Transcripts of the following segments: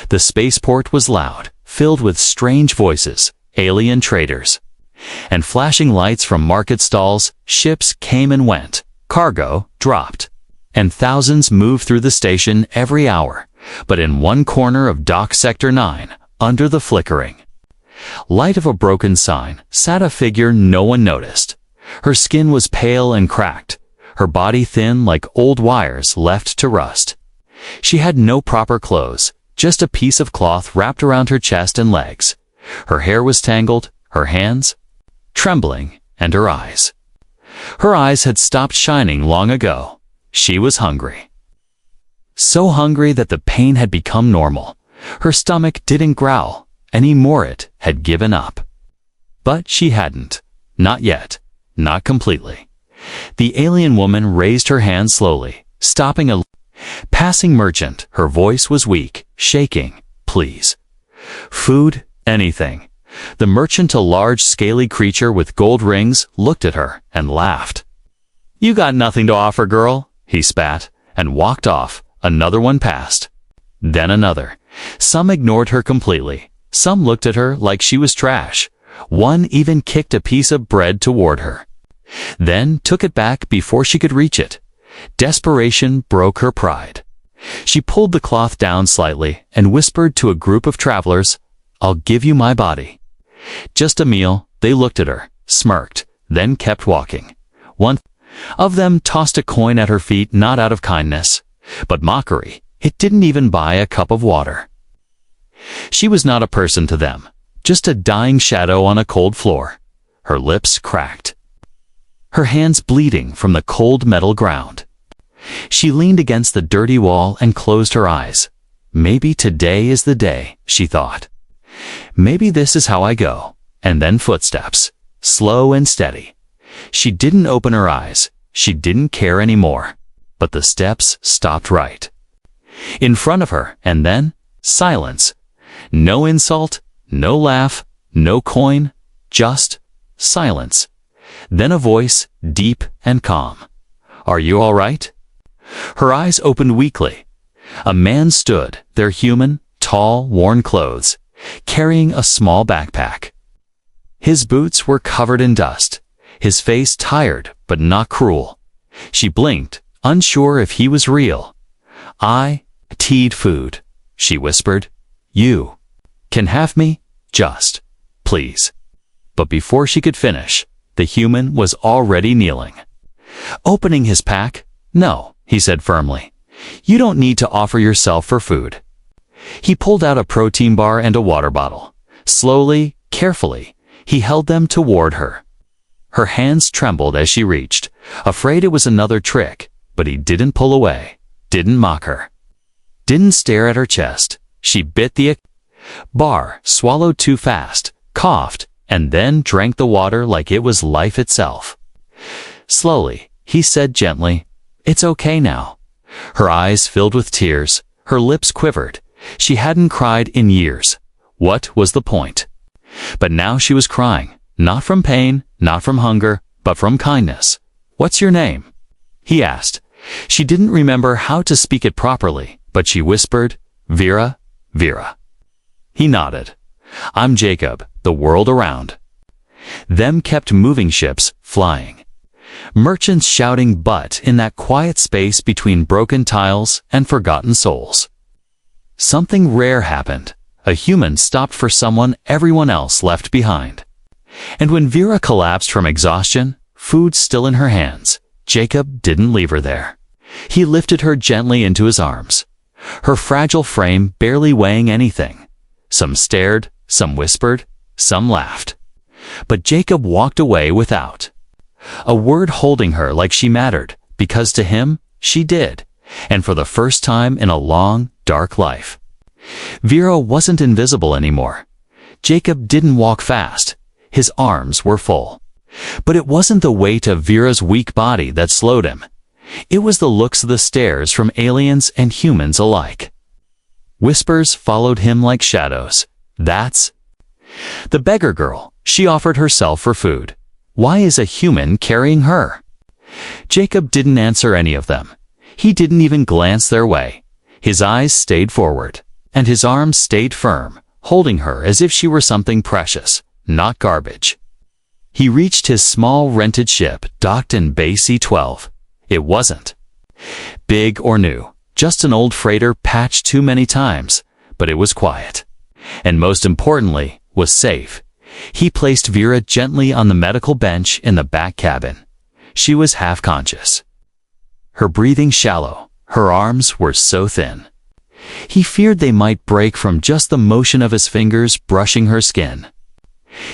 The spaceport was loud, filled with strange voices, alien traders, and flashing lights from market stalls. Ships came and went, cargo dropped, and thousands moved through the station every hour. But in one corner of Dock Sector 9, under the flickering light of a broken sign, sat a figure no one noticed. Her skin was pale and cracked, her body thin like old wires left to rust. She had no proper clothes, just a piece of cloth wrapped around her chest and legs. Her hair was tangled, her hands trembling, and her eyes. Her eyes had stopped shining long ago. She was hungry. So hungry that the pain had become normal. Her stomach didn't growl anymore, it had given up. But she hadn't. Not yet. Not completely. The alien woman raised her hand slowly, stopping a passing merchant. Her voice was weak, shaking. Please. Food, anything. The merchant, a large scaly creature with gold rings, looked at her and laughed. You got nothing to offer, girl, he spat, and walked off. Another one passed. Then another. Some ignored her completely. Some looked at her like she was trash. One even kicked a piece of bread toward her, then took it back before she could reach it. Desperation broke her pride. She pulled the cloth down slightly and whispered to a group of travelers, I'll give you my body. Just a meal. They looked at her, smirked, then kept walking. One of them tossed a coin at her feet, not out of kindness, but mockery. It didn't even buy a cup of water. She was not a person to them, just a dying shadow on a cold floor. Her lips cracked, her hands bleeding from the cold metal ground. She leaned against the dirty wall and closed her eyes. Maybe today is the day, she thought. Maybe this is how I go. And then footsteps, slow and steady. She didn't open her eyes. She didn't care anymore. But the steps stopped right in front of her, and then silence. No insult, no laugh, no coin, just silence. Then a voice, deep and calm. Are you all right? Her eyes opened weakly. A man stood there, human, tall, worn clothes, carrying a small backpack. His boots were covered in dust, his face tired but not cruel. She blinked, unsure if he was real. I need food, she whispered. You can have me, just, please. But before she could finish, the human was already kneeling. Opening his pack, no, he said firmly. You don't need to offer yourself for food. He pulled out a protein bar and a water bottle. Slowly, carefully, he held them toward her. Her hands trembled as she reached, afraid it was another trick, but he didn't pull away, didn't mock her, didn't stare at her chest. She bit the bar, swallowed too fast, coughed, and then drank the water like it was life itself. Slowly, he said gently, It's okay now. Her eyes filled with tears, her lips quivered. She hadn't cried in years. What was the point? But now she was crying, not from pain, not from hunger, but from kindness. What's your name? He asked. She didn't remember how to speak it properly, but she whispered, Vera, Vera. He nodded. I'm Jacob, the world around. Them kept moving, ships flying, merchants shouting, but in that quiet space between broken tiles and forgotten souls, something rare happened. A human stopped for someone everyone else left behind. And when Vera collapsed from exhaustion, food still in her hands, Jacob didn't leave her there. He lifted her gently into his arms, her fragile frame barely weighing anything. Some stared, some whispered, some laughed. But Jacob walked away without a word, holding her like she mattered, because to him, she did. And for the first time in a long, dark life, Vera wasn't invisible anymore. Jacob didn't walk fast. His arms were full. But it wasn't the weight of Vera's weak body that slowed him. It was the looks of the stares from aliens and humans alike. Whispers followed him like shadows. That's the beggar girl. She offered herself for food. Why is a human carrying her? Jacob didn't answer any of them. He didn't even glance their way. His eyes stayed forward. and his arms stayed firm, holding her as if she were something precious, not garbage. He reached his small rented ship docked in Bay C-12. It wasn't big or new, just an old freighter patched too many times, but it was quiet. And most importantly, was safe. He placed Vera gently on the medical bench in the back cabin. She was half conscious. Her breathing shallow, her arms were so thin. He feared they might break from just the motion of his fingers brushing her skin.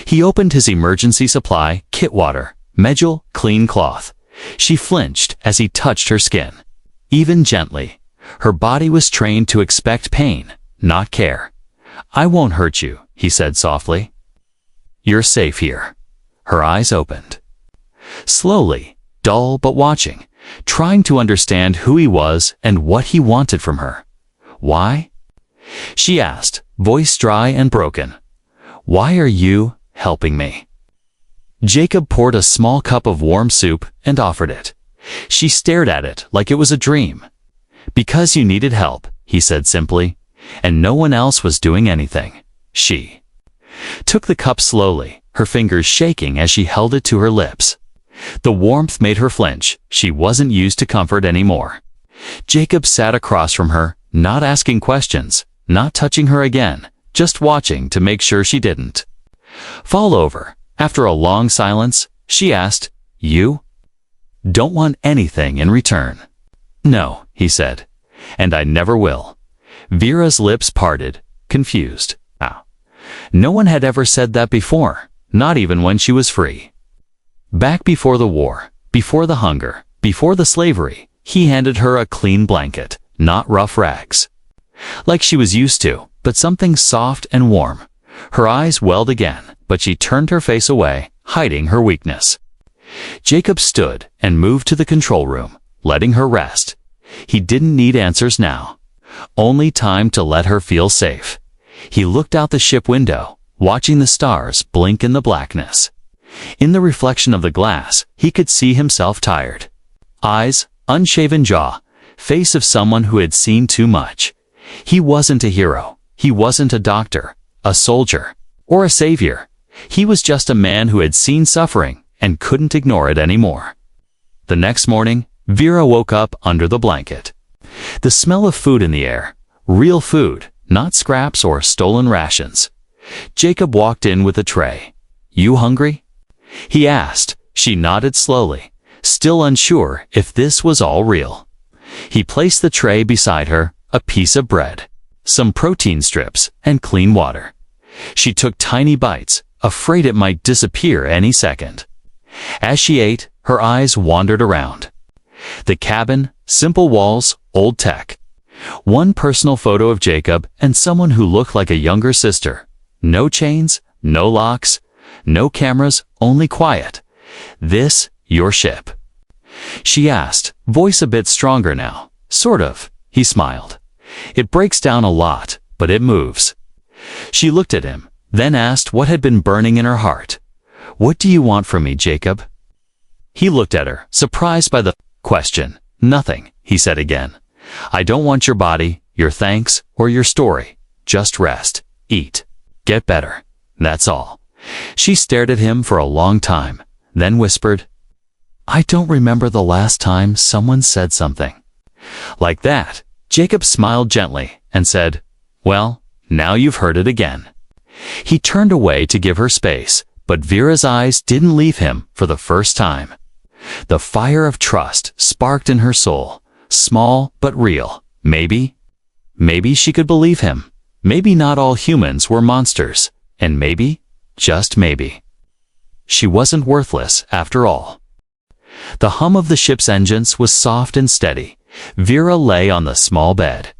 He opened his emergency supply, kit water, Medjol, clean cloth. She flinched as he touched her skin. Even gently. Her body was trained to expect pain, not care. "I won't hurt you," he said softly. "You're safe here." Her eyes opened. Slowly, dull but watching, trying to understand who he was and what he wanted from her. "Why?" she asked, voice dry and broken. "Why are you helping me?" Jacob poured a small cup of warm soup and offered it. She stared at it like it was a dream. "Because you needed help," he said simply, "and no one else was doing anything." She took the cup slowly, her fingers shaking as she held it to her lips. The warmth made her flinch. She wasn't used to comfort anymore. Jacob sat across from her, not asking questions, not touching her again, just watching to make sure she didn't fall over. After a long silence, she asked, "You don't want anything in return?" "No," he said, "and I never will." Vera's lips parted, confused. Wow. No one had ever said that before, not even when she was free. Back before the war, before the hunger, before the slavery, he handed her a clean blanket, not rough rags, like she was used to, but something soft and warm. Her eyes welled again, but she turned her face away, hiding her weakness. Jacob stood and moved to the control room, letting her rest. He didn't need answers now, only time to let her feel safe. He looked out the ship window, watching the stars blink in the blackness. In the reflection of the glass, he could see himself tired. Eyes, unshaven jaw, face of someone who had seen too much. He wasn't a hero. He wasn't a doctor, a soldier, or a savior. He was just a man who had seen suffering and couldn't ignore it anymore. The next morning, Vera woke up under the blanket. The smell of food in the air. Real food, not scraps or stolen rations. Jacob walked in with a tray. "You hungry?" he asked. She nodded slowly, still unsure if this was all real. He placed the tray beside her, a piece of bread, some protein strips, and clean water. She took tiny bites, afraid it might disappear any second. As she ate, her eyes wandered around. The cabin, simple walls, old tech. One personal photo of Jacob and someone who looked like a younger sister. No chains, no locks, no cameras, only quiet. "This your ship?" she asked, voice a bit stronger now. "Sort of," he smiled. "It breaks down a lot, but it moves." She looked at him, then asked what had been burning in her heart. "What do you want from me, Jacob?" He looked at her, surprised by the question. "Nothing," he said again. "I don't want your body, your thanks, or your story. Just rest, eat, get better. That's all." She stared at him for a long time, then whispered, "I don't remember the last time someone said something like that." Jacob smiled gently and said, "Well, now you've heard it again." He turned away to give her space, but Vera's eyes didn't leave him for the first time. The fire of trust sparked in her soul, small but real. Maybe she could believe him. Maybe not all humans were monsters, and maybe, just maybe, she wasn't worthless after all. The hum of the ship's engines was soft and steady. Vera lay on the small bed.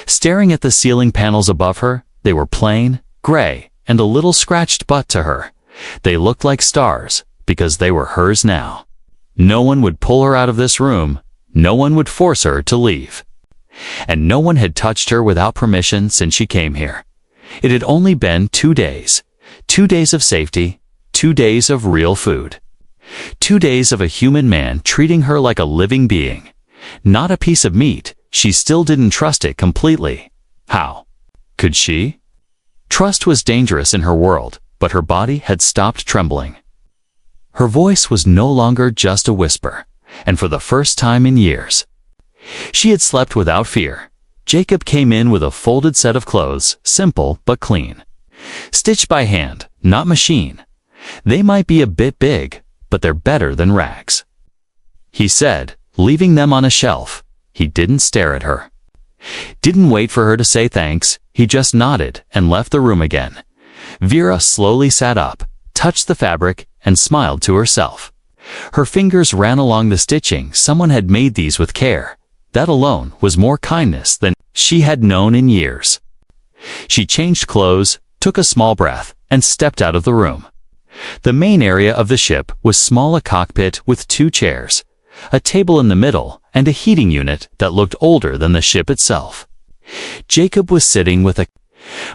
Staring at the ceiling panels above her, they were plain, gray, and a little scratched but to her. They looked like stars, because they were hers now. No one would pull her out of this room. No one would force her to leave. And no one had touched her without permission since she came here. It had only been 2 days. 2 days of safety, 2 days of real food. 2 days of a human man treating her like a living being. Not a piece of meat. She still didn't trust it completely. How? Could she? Trust was dangerous in her world, but her body had stopped trembling. Her voice was no longer just a whisper, and for the first time in years, she had slept without fear. Jacob came in with a folded set of clothes, simple but clean. Stitched by hand, not machine. They might be a bit big, but they're better than rags, he said, leaving them on a shelf. He didn't stare at her. Didn't wait for her to say thanks, he just nodded and left the room again. Vera slowly sat up, touched the fabric, and smiled to herself. Her fingers ran along the stitching. Someone had made these with care. That alone was more kindness than she had known in years. She changed clothes, took a small breath, and stepped out of the room. The main area of the ship was small, a cockpit with 2 chairs, a table in the middle, and a heating unit that looked older than the ship itself. Jacob was sitting with a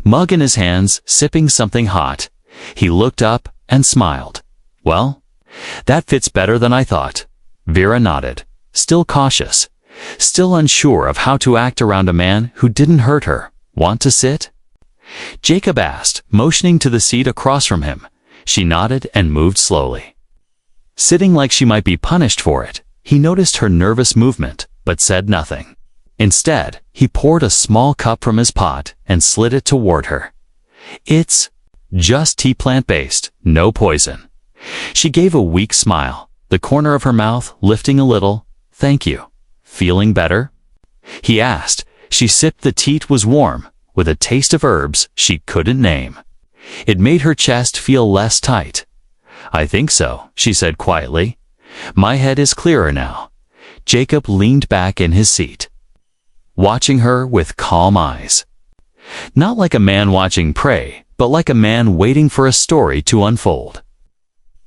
mug in his hands, sipping something hot. He looked up and smiled. Well, that fits better than I thought. Vera nodded, still cautious, still unsure of how to act around a man who didn't hurt her. Want to sit? Jacob asked, motioning to the seat across from him. She nodded and moved slowly, sitting like she might be punished for it. He noticed her nervous movement, but said nothing. Instead, he poured a small cup from his pot and slid it toward her. It's just tea, plant-based, no poison. She gave a weak smile, the corner of her mouth lifting a little. Thank you. Feeling better? He asked. She sipped the tea. It was warm, with a taste of herbs she couldn't name. It made her chest feel less tight. I think so, she said quietly. My head is clearer now. Jacob leaned back in his seat, watching her with calm eyes. Not like a man watching prey, but like a man waiting for a story to unfold.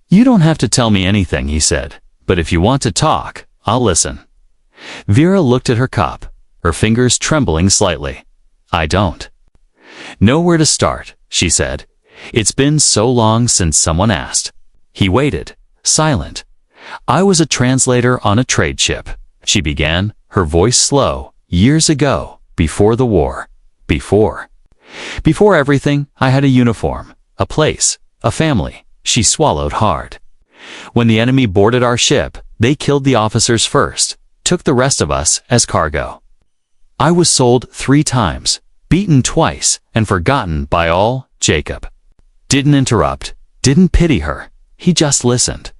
You don't have to tell me anything, he said, but if you want to talk, I'll listen. Vera looked at her cup, her fingers trembling slightly. I don't know where to start, she said. It's been so long since someone asked. He waited, silent. I was a translator on a trade ship, she began, her voice slow. Years ago, before the war. Before everything, I had a uniform, a place, a family. She swallowed hard. When the enemy boarded our ship, they killed the officers first, took the rest of us as cargo. I was sold 3 times, beaten twice, and forgotten by all. Jacob didn't interrupt, didn't pity her. He just listened.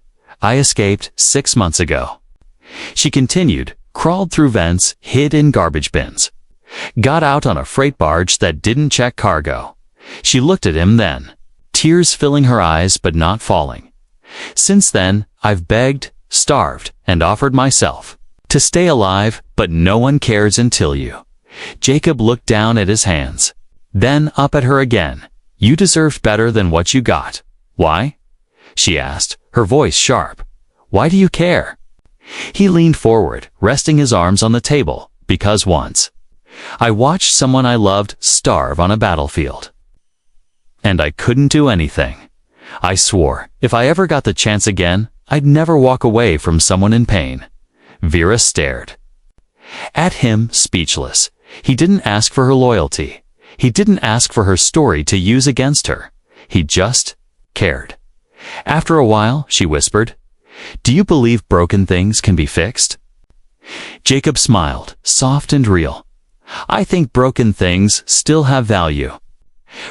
I escaped 6 months ago. She continued, crawled through vents, hid in garbage bins. Got out on a freight barge that didn't check cargo. She looked at him then, tears filling her eyes but not falling. Since then, I've begged, starved, and offered myself to stay alive, but no one cares until you. Jacob looked down at his hands, then up at her again. You deserved better than what you got. Why? She asked, her voice sharp. Why do you care? He leaned forward, resting his arms on the table. Because once I watched someone I loved starve on a battlefield, and I couldn't do anything. I swore, if I ever got the chance again, I'd never walk away from someone in pain. Vera stared at him, speechless. He didn't ask for her loyalty. He didn't ask for her story to use against her. He just cared. After a while, she whispered, Do you believe broken things can be fixed? Jacob smiled, soft and real. I think broken things still have value.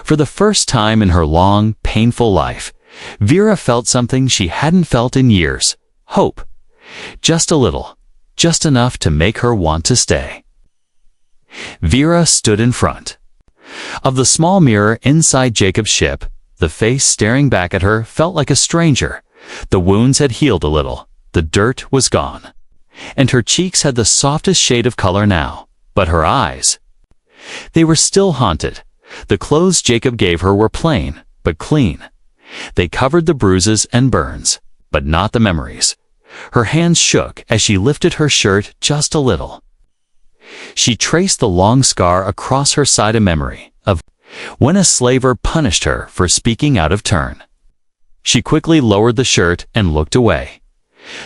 For the first time in her long, painful life, Vera felt something she hadn't felt in years. Hope. Just a little. Just enough to make her want to stay. Vera stood in front of the small mirror inside Jacob's ship. The face staring back at her felt like a stranger. The wounds had healed a little. The dirt was gone. And her cheeks had the softest shade of color now. But her eyes, they were still haunted. The clothes Jacob gave her were plain, but clean. They covered the bruises and burns, but not the memories. Her hands shook as she lifted her shirt just a little. She traced the long scar across her side, a memory of when a slaver punished her for speaking out of turn. She quickly lowered the shirt and looked away.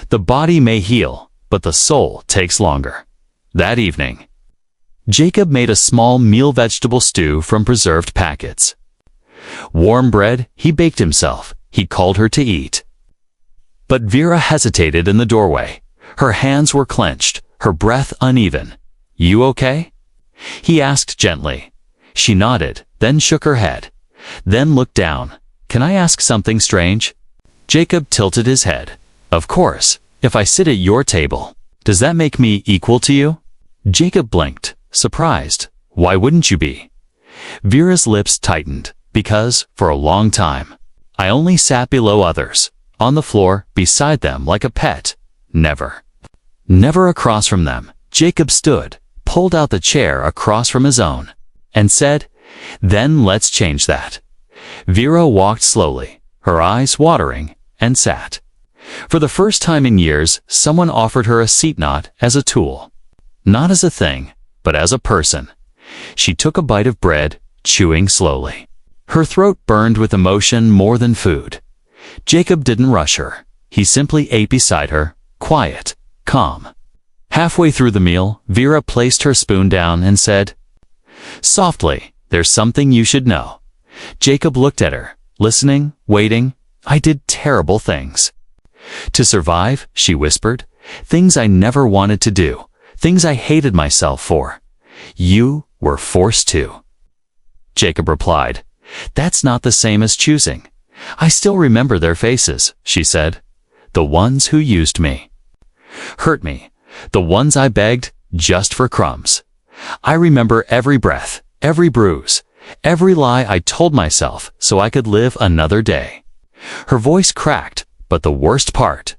The body may heal, but the soul takes longer. That evening, Jacob made a small meal vegetable stew from preserved packets. Warm bread he baked himself. He called her to eat. But Vera hesitated in the doorway. Her hands were clenched, her breath uneven. "You okay?" he asked gently. She nodded, then shook her head, then looked down. "Can I ask something strange?" Jacob tilted his head. "Of course, if I sit at your table, does that make me equal to you?" Jacob blinked, surprised. "Why wouldn't you be?" Vera's lips tightened. "Because, for a long time, I only sat below others, on the floor, beside them like a pet. Never across from them." Jacob stood, pulled out the chair across from his own, and said, "Then let's change that." Vera walked slowly, her eyes watering, and sat. For the first time in years, someone offered her a seat, not as a tool, not as a thing, but as a person. She took a bite of bread, chewing slowly. Her throat burned with emotion more than food. Jacob didn't rush her. He simply ate beside her, quiet, calm. Halfway through the meal, Vera placed her spoon down and said, softly, "There's something you should know." Jacob looked at her, listening, waiting. "I did terrible things to survive," she whispered. "Things I never wanted to do, things I hated myself for. You were forced to." Jacob replied, "That's not the same as choosing." "I still remember their faces," she said. "The ones who used me, hurt me, the ones I begged just for crumbs. I remember every breath, every bruise, every lie I told myself so I could live another day." Her voice cracked, but the worst part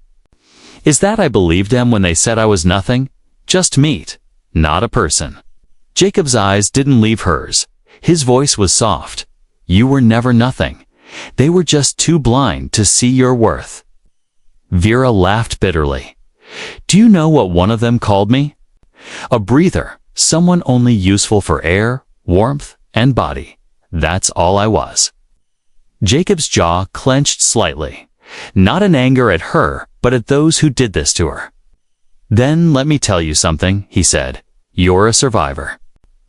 is that I believed them when they said I was nothing, just meat, not a person. Jacob's eyes didn't leave hers. His voice was soft. "You were never nothing. They were just too blind to see your worth." Vera laughed bitterly. "Do you know what one of them called me? A breather, someone only useful for air, warmth, and body. That's all I was." Jacob's jaw clenched slightly, not in anger at her, but at those who did this to her. "Then let me tell you something," he said. "You're a survivor,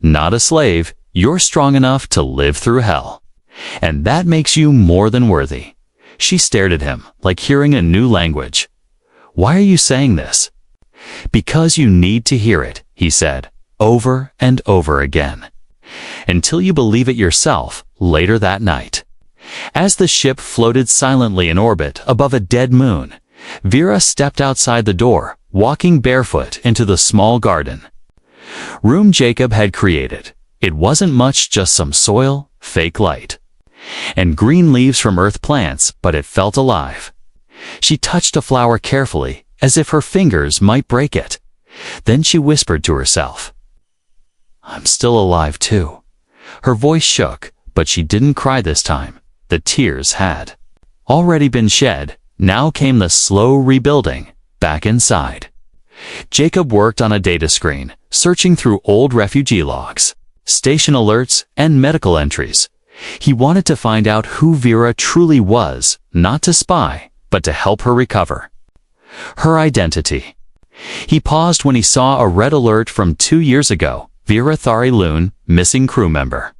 not a slave. You're strong enough to live through hell. And that makes you more than worthy." She stared at him, like hearing a new language. "Why are you saying this?" "Because you need to hear it," he said, over and over again, until you believe it yourself. Later that night, as the ship floated silently in orbit above a dead moon, Vera stepped outside the door, walking barefoot into the small garden room Jacob had created. It wasn't much, just some soil, fake light, and green leaves from earth plants, but it felt alive. She touched a flower carefully, as if her fingers might break it. Then she whispered to herself, "I'm still alive too." Her voice shook, but she didn't cry this time. The tears had already been shed. Now came the slow rebuilding, back inside. Jacob worked on a data screen, searching through old refugee logs, station alerts, and medical entries. He wanted to find out who Vera truly was, not to spy, but to help her recover her identity. He paused when he saw a red alert from 2 years ago. Vera Thari Loon, missing crew member.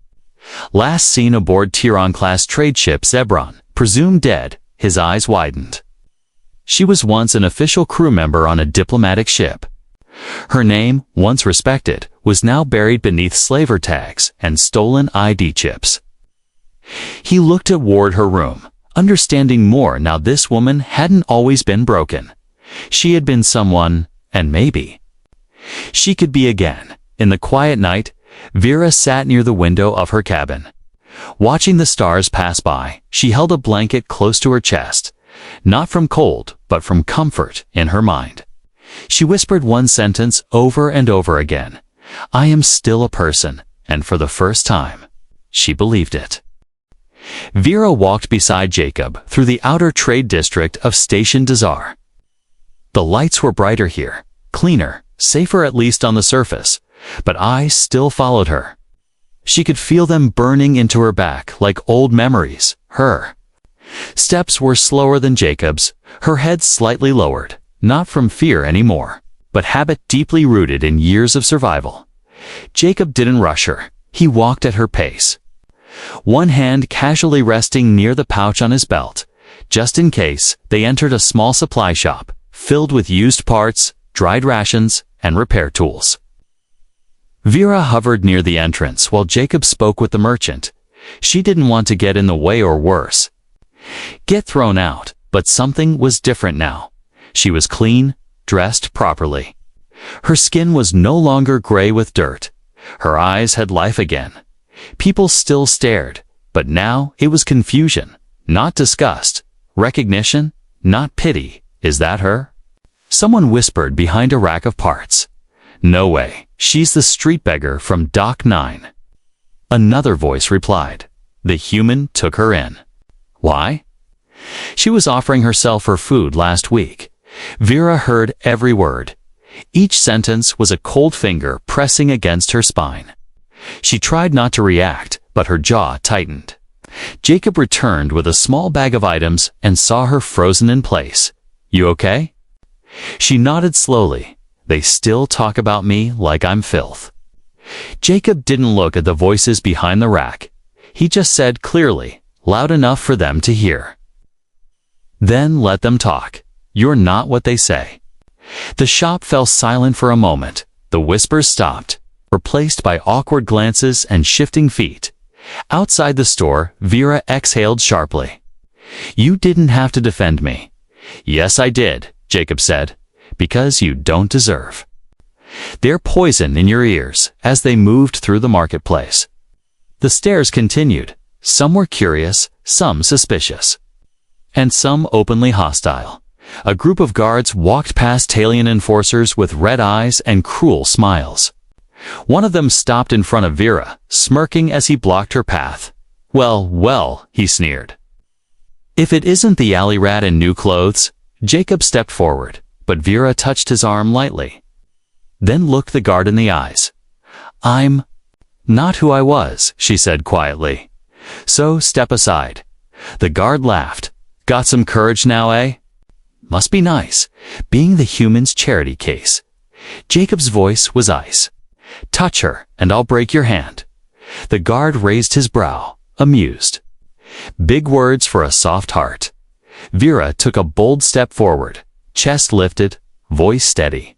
Last seen aboard Tiran-class trade ship Zebron, presumed dead. His eyes widened. She was once an official crew member on a diplomatic ship. Her name, once respected, was now buried beneath slaver tags and stolen ID chips. He looked toward her room, understanding more now. This woman hadn't always been broken. She had been someone, and maybe she could be again. In the quiet night, Vera sat near the window of her cabin. Watching the stars pass by, she held a blanket close to her chest, not from cold, but from comfort in her mind. She whispered one sentence over and over again, "I am still a person," and for the first time, she believed it. Vera walked beside Jacob through the outer trade district of Station Dazar. The lights were brighter here, cleaner, safer at least on the surface, but eyes still followed her. She could feel them burning into her back like old memories. Her steps were slower than Jacob's, her head slightly lowered, not from fear anymore, but habit deeply rooted in years of survival. Jacob didn't rush her. He walked at her pace, one hand casually resting near the pouch on his belt, just in case. They entered a small supply shop, filled with used parts, dried rations, and repair tools. Vera hovered near the entrance while Jacob spoke with the merchant. She didn't want to get in the way or worse, get thrown out, but something was different now. She was clean, dressed properly. Her skin was no longer gray with dirt. Her eyes had life again. People still stared, but now it was confusion, not disgust. Recognition, not pity. Is that her? Someone whispered behind a rack of parts. No way, she's the street beggar from Dock 9. Another voice replied. The human took her in. Why? She was offering herself for food last week. Vera heard every word. Each sentence was a cold finger pressing against her spine. She tried not to react, but her jaw tightened. Jacob returned with a small bag of items and saw her frozen in place. You okay? She nodded slowly. They still talk about me like I'm filth. Jacob didn't look at the voices behind the rack. He just said clearly, loud enough for them to hear. Then let them talk. You're not what they say. The shop fell silent for a moment. The whispers stopped, replaced by awkward glances and shifting feet. Outside the store, Vera exhaled sharply. You didn't have to defend me. Yes, I did, Jacob said, because you don't deserve. They're poison in your ears as they moved through the marketplace. The stares continued. Some were curious, some suspicious, and some openly hostile. A group of guards walked past Talion enforcers with red eyes and cruel smiles. One of them stopped in front of Vera, smirking as he blocked her path. Well, he sneered. If it isn't the alley rat in new clothes. Jacob stepped forward, but Vera touched his arm lightly. Then looked the guard in the eyes. I'm not who I was, she said quietly. So step aside. The guard laughed. Got some courage now, eh? Must be nice, being the human's charity case. Jacob's voice was ice. Touch her, and I'll break your hand. The guard raised his brow, amused. Big words for a soft heart. Vera took a bold step forward, chest lifted, voice steady.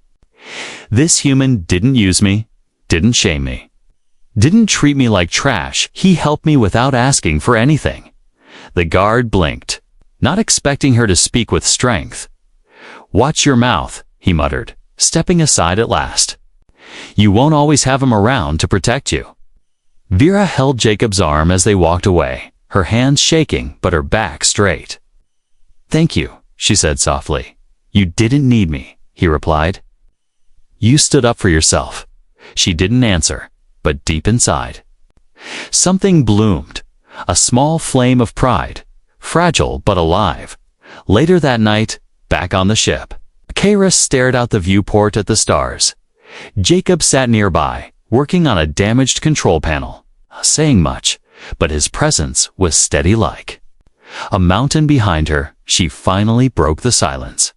This human didn't use me, didn't shame me, didn't treat me like trash. He helped me without asking for anything. The guard blinked, not expecting her to speak with strength. Watch your mouth, he muttered, stepping aside at last. You won't always have him around to protect you. Vera held Jacob's arm as they walked away, her hands shaking but her back straight. Thank you, she said softly. You didn't need me, he replied. You stood up for yourself. She didn't answer, but deep inside, something bloomed, a small flame of pride, fragile but alive. Later that night, back on the ship, Kara stared out the viewport at the stars. Jacob sat nearby, working on a damaged control panel, saying much, but his presence was steady like a mountain behind her. She finally broke the silence.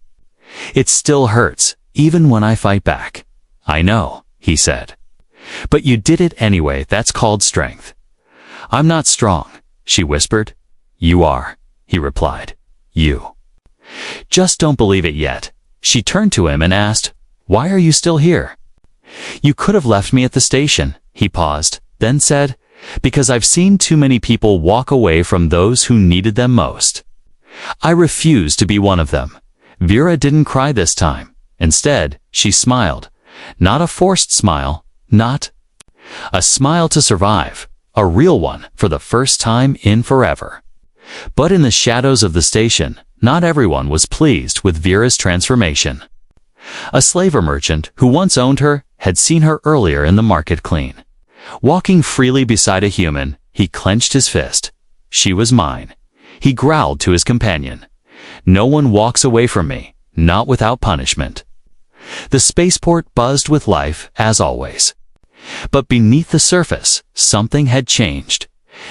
It still hurts, even when I fight back. I know, he said. But you did it anyway. That's called strength. I'm not strong, she whispered. You are, he replied. You just don't believe it yet. She turned to him and asked, why are you still here? You could have left me at the station. He paused, then said, because I've seen too many people walk away from those who needed them most. I refuse to be one of them. Vera didn't cry this time. Instead, she smiled. Not a forced smile, not a smile to survive, a real one for the first time in forever. But in the shadows of the station, not everyone was pleased with Vera's transformation. A slaver merchant who once owned her had seen her earlier in the market clean. Walking freely beside a human, he clenched his fist. She was mine. He growled to his companion. No one walks away from me, not without punishment. The spaceport buzzed with life, as always. But beneath the surface, something had changed.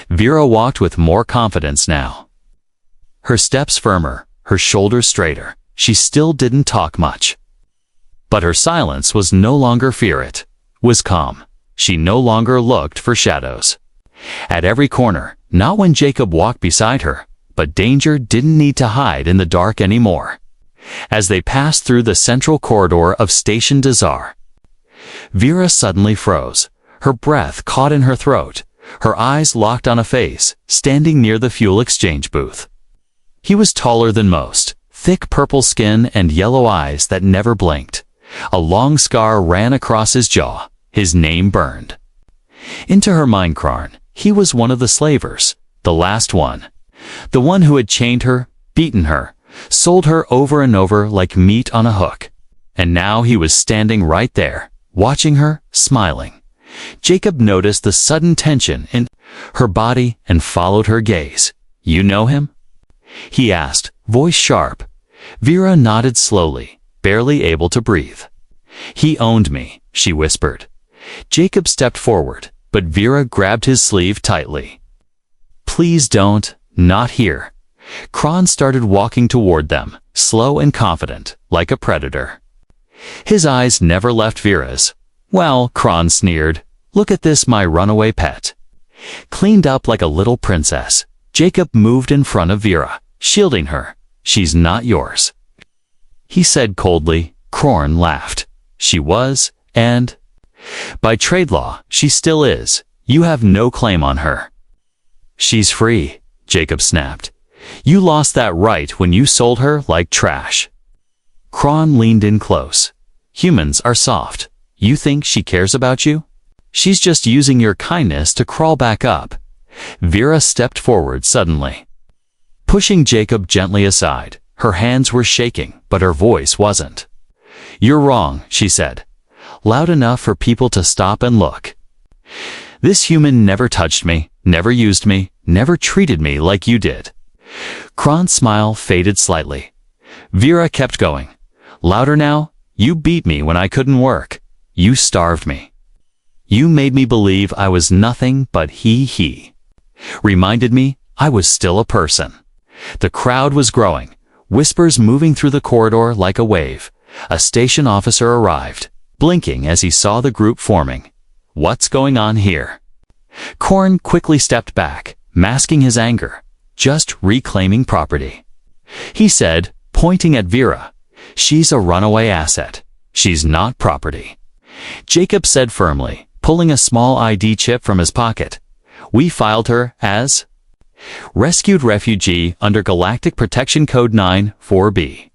Vera walked with more confidence now. Her steps firmer, her shoulders straighter. She still didn't talk much. But her silence was no longer fear, it was calm. she no longer looked for shadows. At every corner, not when Jacob walked beside her, but danger didn't need to hide in the dark anymore. As they passed through the central corridor of Station Desar, Vera suddenly froze. Her breath caught in her throat, her eyes locked on a face standing near the fuel exchange booth. He was taller than most, thick purple skin and yellow eyes that never blinked. A long scar ran across his jaw, his name burned. Into her mind, he was one of the slavers, the last one. The one who had chained her, beaten her, sold her over and over like meat on a hook. And now he was standing right there, watching her, smiling. Jacob noticed the sudden tension in her body and followed her gaze. "You know him?" he asked, voice sharp. Vera nodded slowly, barely able to breathe. "He owned me," she whispered. Jacob stepped forward, but Vera grabbed his sleeve tightly. "Please don't, not here." Kron started walking toward them, slow and confident, like a predator. His eyes never left Vera's. "Well," Kron sneered, "look at this, my runaway pet." Cleaned up like a little princess, Jacob moved in front of Vera, shielding her. "She's not yours," he said coldly. Kron laughed. "She was, and by trade law, she still is. You have no claim on her." "She's free," Jacob snapped. "You lost that right when you sold her like trash." Kron leaned in close. "Humans are soft. You think she cares about you? She's just using your kindness to crawl back up." Vera stepped forward suddenly, pushing Jacob gently aside. Her hands were shaking, but her voice wasn't. "You're wrong," she said, loud enough for people to stop and look. "This human never touched me, never used me, never treated me like you did." Kron's smile faded slightly. Vera kept going. Louder now. "You beat me when I couldn't work. You starved me. You made me believe I was nothing but he. Reminded me I was still a person." The crowd was growing, whispers moving through the corridor like a wave. A station officer arrived, blinking as he saw the group forming. "What's going on here?" Korn quickly stepped back, masking his anger. "Just reclaiming property," he said, pointing at Vera. "She's a runaway asset. She's not property." Jacob said firmly, pulling a small ID chip from his pocket. "We filed her as rescued refugee under Galactic Protection Code 9-4B.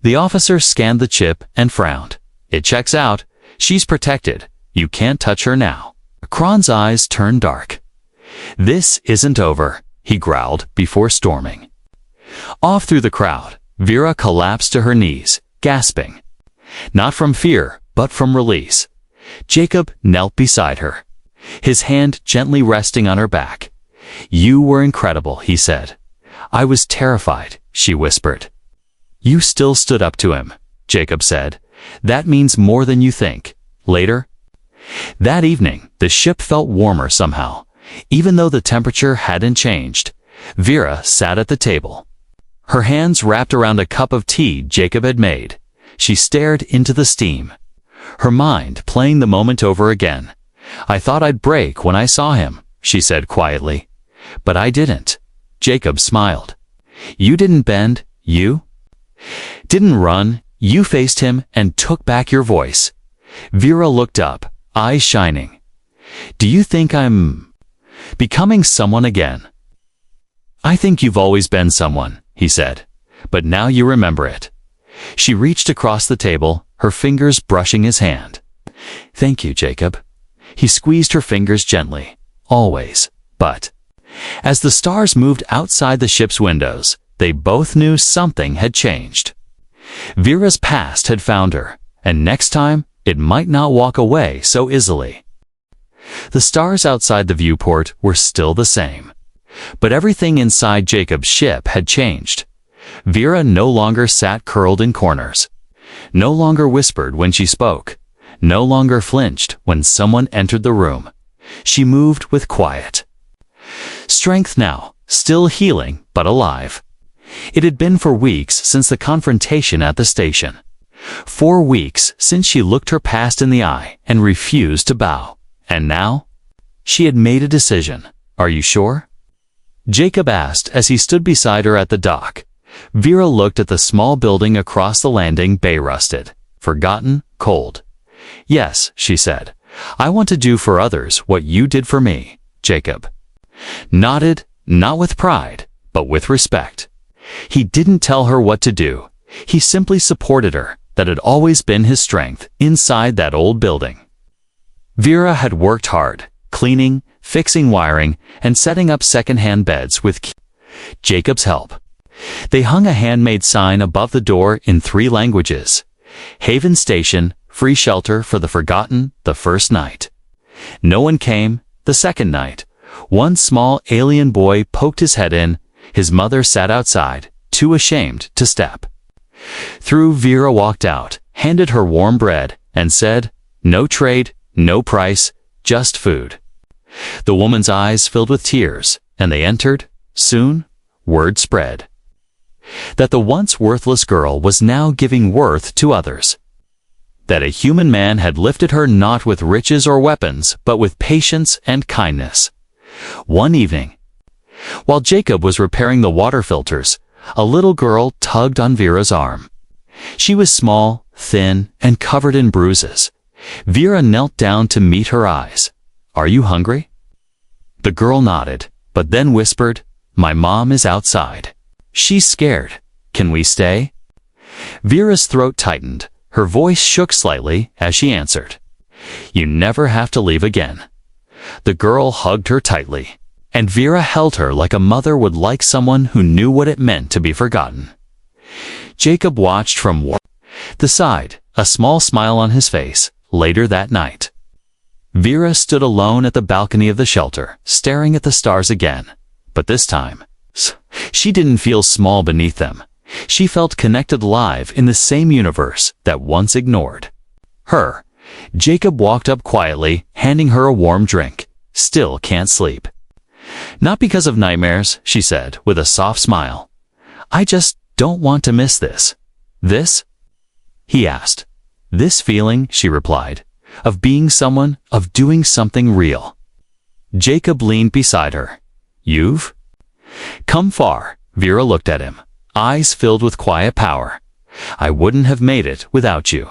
The officer scanned the chip and frowned. "It checks out. She's protected. You can't touch her now." Kron's eyes turned dark. "This isn't over," he growled before storming. Off through the crowd, Vera collapsed to her knees, gasping. Not from fear, but from release. Jacob knelt beside her, his hand gently resting on her back. "You were incredible," he said. "I was terrified," she whispered. "You still stood up to him," Jacob said. "That means more than you think." Later, that evening, the ship felt warmer somehow, even though the temperature hadn't changed. Vera sat at the table, her hands wrapped around a cup of tea Jacob had made. She stared into the steam, her mind playing the moment over again. "I thought I'd break when I saw him," she said quietly. "But I didn't." Jacob smiled. "You didn't bend, you didn't run, you faced him and took back your voice." Vera looked up, eyes shining. "Do you think I'm becoming someone again?" "I think you've always been someone," he said. "But now you remember it." She reached across the table, her fingers brushing his hand. "Thank you, Jacob." He squeezed her fingers gently. "Always." But as the stars moved outside the ship's windows, they both knew something had changed. Vera's past had found her, and next time, it might not walk away so easily. The stars outside the viewport were still the same, but everything inside Jacob's ship had changed. Vera no longer sat curled in corners, no longer whispered when she spoke, no longer flinched when someone entered the room. She moved with quiet strength now, still healing but alive. It had been for weeks since the confrontation at the station. 4 weeks since she looked her past in the eye and refused to bow. And now? She had made a decision. Are you sure? Jacob asked as he stood beside her at the dock. Vera looked at the small building across the landing bay, rusted, forgotten, cold. Yes, she said. I want to do for others what you did for me, Jacob. Nodded, not with pride, but with respect. He didn't tell her what to do. He simply supported her. That had always been his strength inside that old building. Vera had worked hard, cleaning, fixing wiring, and setting up second-hand beds with Jacob's help. They hung a handmade sign above the door in 3 languages. Haven Station, free shelter for the forgotten, the first night. No one came, the second night. One small alien boy poked his head in. His mother sat outside, too ashamed to step. Through Vera walked out, handed her warm bread, and said, "No trade, no price, just food." The woman's eyes filled with tears, and they entered. Soon, word spread that the once worthless girl was now giving worth to others. That a human man had lifted her not with riches or weapons, but with patience and kindness. One evening, while Jacob was repairing the water filters, a little girl tugged on Vera's arm. She was small, thin, and covered in bruises. Vera knelt down to meet her eyes. "Are you hungry?" The girl nodded, but then whispered, "My mom is outside. She's scared. Can we stay?" Vera's throat tightened. Her voice shook slightly as she answered, "You never have to leave again." The girl hugged her tightly, and Vera held her like a mother would like someone who knew what it meant to be forgotten. Jacob watched from the side, a small smile on his face. Later that night, Vera stood alone at the balcony of the shelter, staring at the stars again. But this time, she didn't feel small beneath them. She felt connected, live in the same universe that once ignored her. Jacob walked up quietly, handing her a warm drink. "Still can't sleep?" "Not because of nightmares," she said, with a soft smile. "I just don't want to miss this." "This?" he asked. "This feeling," she replied, "of being someone, of doing something real." Jacob leaned beside her. "You've come far." Vera looked at him, eyes filled with quiet power. "I wouldn't have made it without you."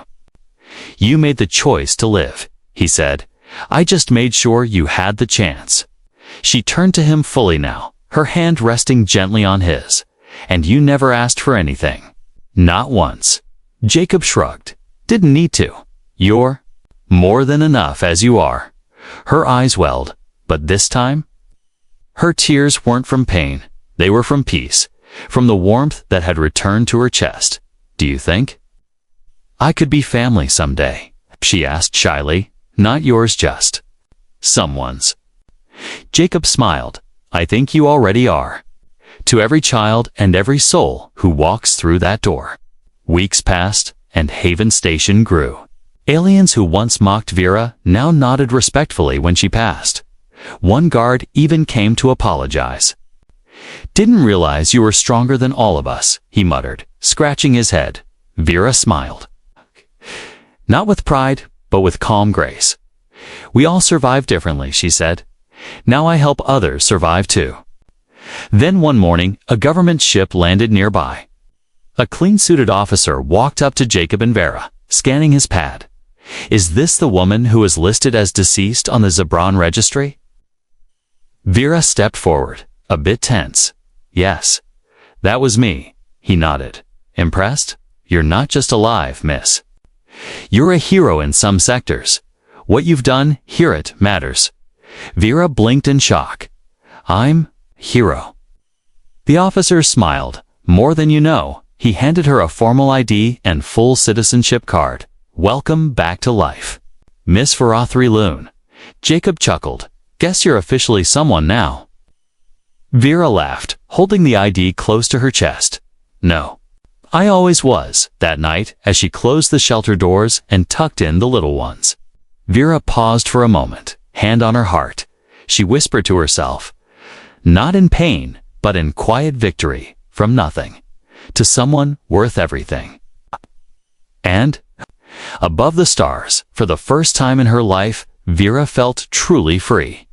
"You made the choice to live," he said. "I just made sure you had the chance." She turned to him fully now, her hand resting gently on his. "And you never asked for anything?" "Not once." Jacob shrugged. "Didn't need to. You're more than enough as you are." Her eyes welled, but this time, her tears weren't from pain. They were from peace, from the warmth that had returned to her chest. "Do you think I could be family someday?" she asked shyly. "Not yours, just someone's." Jacob smiled. "I think you already are. To every child and every soul who walks through that door." Weeks passed, and Haven Station grew. Aliens who once mocked Vera now nodded respectfully when she passed. One guard even came to apologize. "Didn't realize you were stronger than all of us," he muttered, scratching his head. Vera smiled. Not with pride, but with calm grace. "We all survive differently," she said. "Now I help others survive too." Then one morning, a government ship landed nearby. A clean-suited officer walked up to Jacob and Vera, scanning his pad. "Is this the woman who is listed as deceased on the Zebron registry?" Vera stepped forward, a bit tense. "Yes, that was me," he nodded. "Impressed? You're not just alive, miss. You're a hero in some sectors. What you've done, hear it, matters." Vera blinked in shock. "I'm hero." The officer smiled. "More than you know." He handed her a formal ID and full citizenship card. "Welcome back to life, Miss Verathri Loon." Jacob chuckled. "Guess you're officially someone now." Vera laughed, holding the ID close to her chest. "No, I always was." That night, as she closed the shelter doors and tucked in the little ones, Vera paused for a moment, hand on her heart. She whispered to herself, not in pain, but in quiet victory, from nothing to someone worth everything. And above the stars, for the first time in her life, Vera felt truly free.